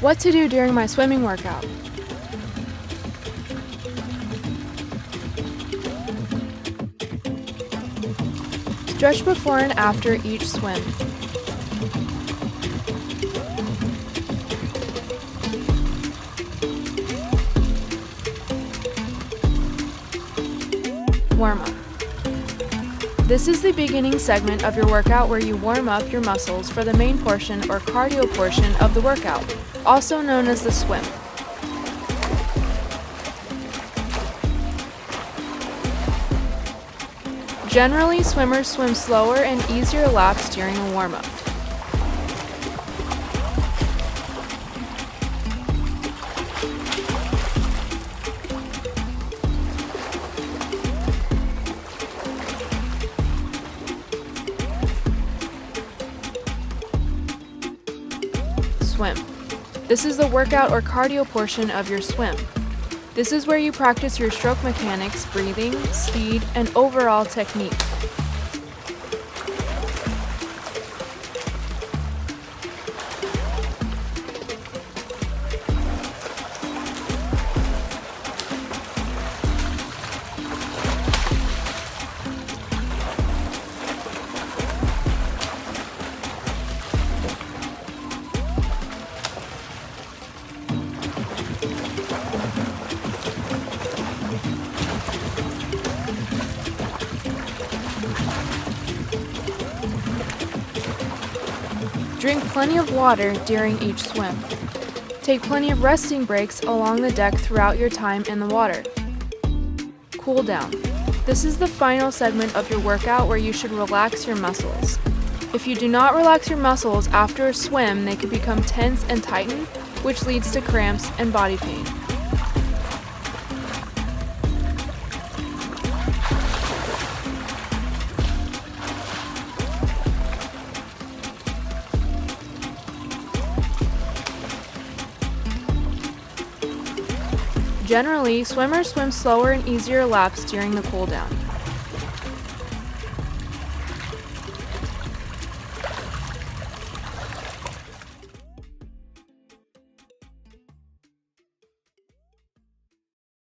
What to do during my swimming workout? Stretch before and after each swim. Warm up. This is the beginning segment of your workout where you warm up your muscles for the main portion or cardio portion of the workout, also known as the swim. Generally, swimmers swim slower and easier laps during a warm-up. Swim. This is the workout or cardio portion of your swim. This is where you practice your stroke mechanics, breathing, speed, and overall technique. Drink plenty of water during each swim. Take plenty of resting breaks along the deck throughout your time in the water. Cool down. This is the final segment of your workout where you should relax your muscles. If you do not relax your muscles after a swim, they could become tense and tighten, which leads to cramps and body pain. Generally, swimmers swim slower and easier laps during the cool down.